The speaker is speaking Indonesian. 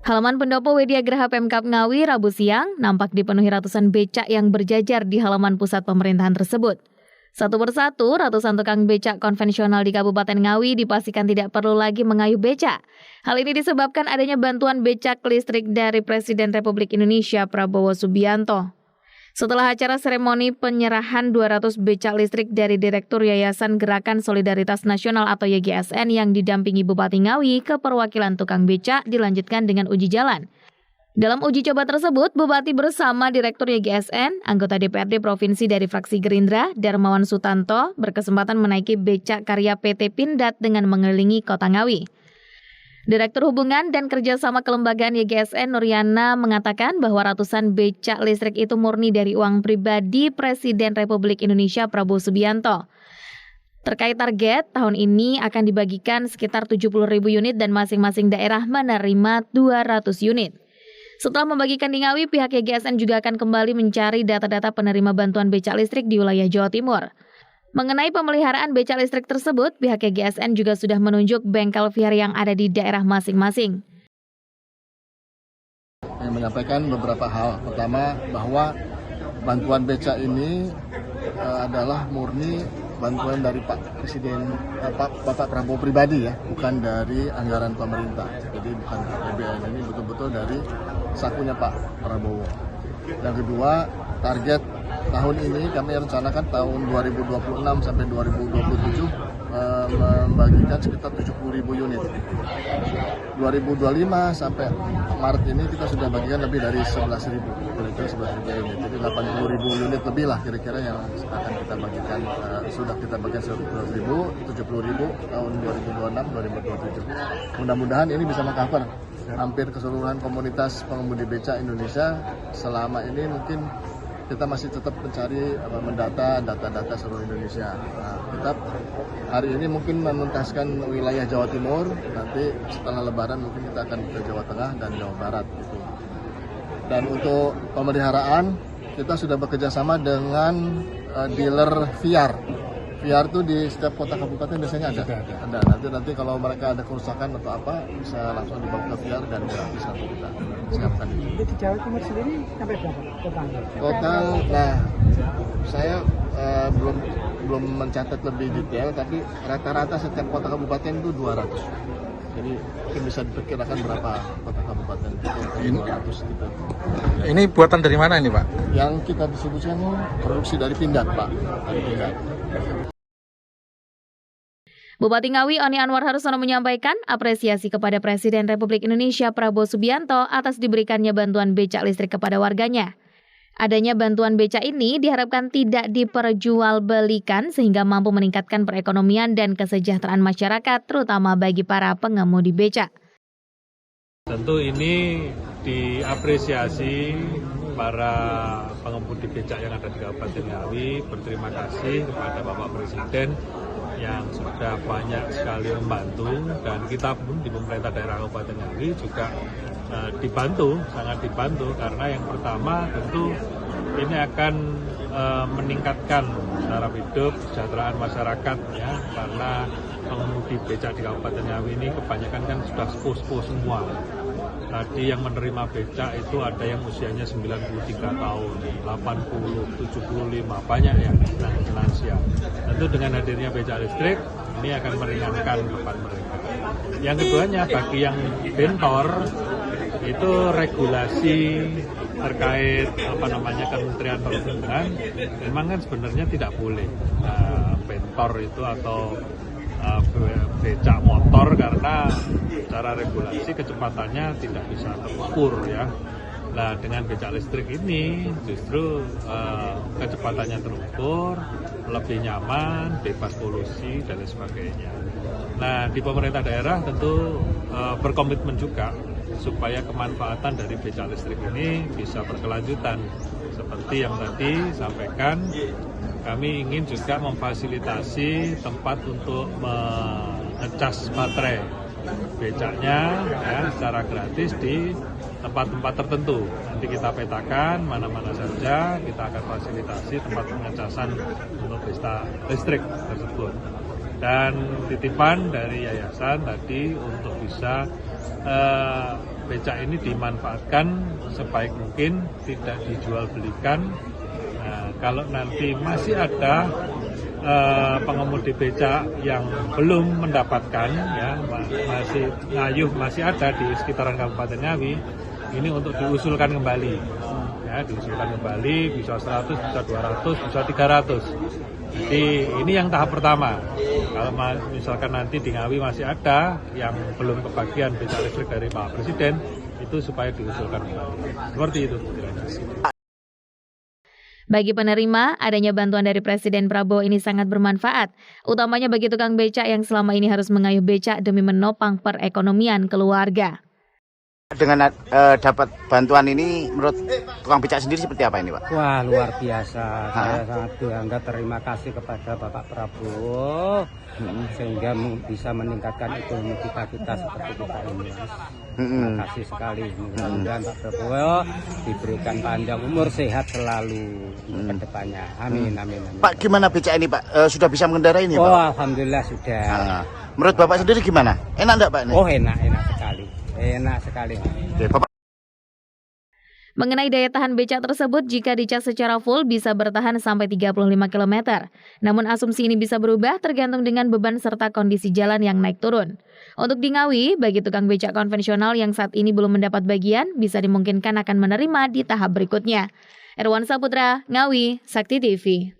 Halaman pendopo Widya Graha Pemkab Ngawi Rabu siang nampak dipenuhi ratusan becak yang berjajar di halaman pusat pemerintahan tersebut. Satu persatu, ratusan tukang becak konvensional di Kabupaten Ngawi dipastikan tidak perlu lagi mengayuh becak. Hal ini disebabkan adanya bantuan becak listrik dari Presiden Republik Indonesia Prabowo Subianto. Setelah acara seremoni penyerahan 200 becak listrik dari Direktur Yayasan Gerakan Solidaritas Nasional atau YGSN yang didampingi Bupati Ngawi ke perwakilan tukang becak dilanjutkan dengan uji jalan. Dalam uji coba tersebut, Bupati bersama Direktur YGSN, anggota DPRD Provinsi dari fraksi Gerindra, Darmawan Sutanto, berkesempatan menaiki becak karya PT Pindad dengan mengelilingi kota Ngawi. Direktur Hubungan dan Kerjasama Kelembagaan YGSN Nuryana mengatakan bahwa ratusan becak listrik itu murni dari uang pribadi Presiden Republik Indonesia Prabowo Subianto. Terkait target, tahun ini akan dibagikan sekitar 70.000 unit dan masing-masing daerah menerima 200 unit. Setelah membagikan di Ngawi, pihak YGSN juga akan kembali mencari data-data penerima bantuan becak listrik di wilayah Jawa Timur. Mengenai pemeliharaan becak listrik tersebut, pihak YGSN juga sudah menunjuk bengkel VR yang ada di daerah masing-masing. Yang menyampaikan beberapa hal. Pertama, bahwa bantuan becak ini adalah murni bantuan dari Pak Presiden, Bapak Prabowo pribadi ya, bukan dari anggaran pemerintah. Jadi bukan APBN, ini betul-betul dari sakunya Pak Prabowo. Yang kedua, target tahun ini kami rencanakan tahun 2026 sampai 2027 membagikan sekitar 70.000 unit. 2025 sampai Maret ini kita sudah bagikan lebih dari 11.000, kira-kira 11.000 unit. Jadi 80.000 unit lebih lah kira-kira yang akan kita bagikan, sudah kita bagikan 11.000, 70.000 tahun 2026-2027. Mudah-mudahan ini bisa meng-cover hampir keseluruhan komunitas pengemudi becak Indonesia. Selama ini mungkin kita masih tetap mencari data seluruh Indonesia. Nah, kita hari ini mungkin menuntaskan wilayah Jawa Timur, nanti setelah Lebaran mungkin kita akan ke Jawa Tengah dan Jawa Barat. Gitu. Dan untuk pemeliharaan, kita sudah bekerja sama dengan dealer VR. VR itu di setiap kota kabupaten biasanya ada. Nanti kalau mereka ada kerusakan atau apa bisa langsung dibawa ke VR dan gratis nanti kita siapkan itu. Di Jawa Timur sendiri sampai berapa totalnya? Total, nah saya belum mencatat lebih detail, tapi rata-rata setiap kota kabupaten itu 200. Jadi mungkin bisa diperkirakan berapa kota kabupaten itu 200 gitu. Ini buatan dari mana ini Pak? Yang kita distribusikan produksi dari Pindad Pak, dari Pindad. Bupati Ngawi Oni Anwar Harsono menyampaikan apresiasi kepada Presiden Republik Indonesia Prabowo Subianto atas diberikannya bantuan becak listrik kepada warganya. Adanya bantuan becak ini diharapkan tidak diperjualbelikan sehingga mampu meningkatkan perekonomian dan kesejahteraan masyarakat, terutama bagi para pengemudi becak. Tentu ini diapresiasi para pengemudi becak yang ada di Kabupaten Ngawi. Berterima kasih kepada Bapak Presiden yang sudah banyak sekali membantu, dan kita pun di pemerintah daerah Kabupaten Ngawi juga sangat dibantu, karena yang pertama tentu ini akan meningkatkan taraf hidup, kesejahteraan masyarakat ya, karena pengemudi becak di Kabupaten Ngawi ini kebanyakan kan sudah sepuh-sepuh semua. Tadi yang menerima becak itu ada yang usianya 93 tahun, 80, 75, banyak yang lansia. Tentu dengan hadirnya becak listrik, ini akan meringankan beban mereka. Yang keduanya, bagi yang bentor, itu regulasi terkait Kementerian Perhubungan, memang kan sebenarnya tidak boleh bentor itu atau becak motor, karena secara regulasi kecepatannya tidak bisa terukur ya. Nah, dengan becak listrik ini justru kecepatannya terukur, lebih nyaman, bebas polusi dan lain sebagainya. Nah, di pemerintah daerah tentu berkomitmen juga supaya kemanfaatan dari becak listrik ini bisa berkelanjutan. Seperti yang tadi sampaikan, kami ingin juga memfasilitasi tempat untuk mengecas baterai becaknya ya, secara gratis di tempat-tempat tertentu. Nanti kita petakan mana-mana saja, kita akan fasilitasi tempat pengecasan untuk listrik tersebut. Dan titipan dari yayasan tadi untuk bisa becak ini dimanfaatkan sebaik mungkin, tidak dijual belikan. Nah, kalau nanti masih ada pengemudi becak yang belum mendapatkan, ya masih ngayuh, masih ada di sekitaran Kabupaten Ngawi, ini untuk diusulkan kembali, ya diusulkan kembali, bisa 100, bisa 200, bisa 300. Jadi ini yang tahap pertama. Kalau misalkan nanti di Ngawi masih ada yang belum kebagian becak listrik dari Pak Presiden, itu supaya diusulkan kembali. Seperti itu. Bagi penerima, adanya bantuan dari Presiden Prabowo ini sangat bermanfaat, utamanya bagi tukang becak yang selama ini harus mengayuh becak demi menopang perekonomian keluarga. Dengan dapat bantuan ini, menurut tukang becak sendiri seperti apa ini, Pak? Wah, luar biasa. Saya sangat bangga, terima kasih kepada Bapak Prabowo sehingga bisa meningkatkan ekonomi kita seperti kita ini. Terima kasih sekali. Mudah-mudahan Pak Prabowo diberikan panjang umur, sehat selalu ke depannya. Amin, amin, amin. Pak, gimana becak ini, Pak? Sudah bisa mengendarai ini, Pak? Oh, alhamdulillah sudah. Menurut Bapak sendiri gimana? Enak enggak, Pak? Ini? Oh, enak sekali. Enak sekali. Oke, Bapak. Mengenai daya tahan becak tersebut, jika dicas secara full bisa bertahan sampai 35 km. Namun asumsi ini bisa berubah tergantung dengan beban serta kondisi jalan yang naik turun. Untuk di Ngawi, bagi tukang becak konvensional yang saat ini belum mendapat bagian, bisa dimungkinkan akan menerima di tahap berikutnya. Erwan Saputra, Ngawi, Sakti TV.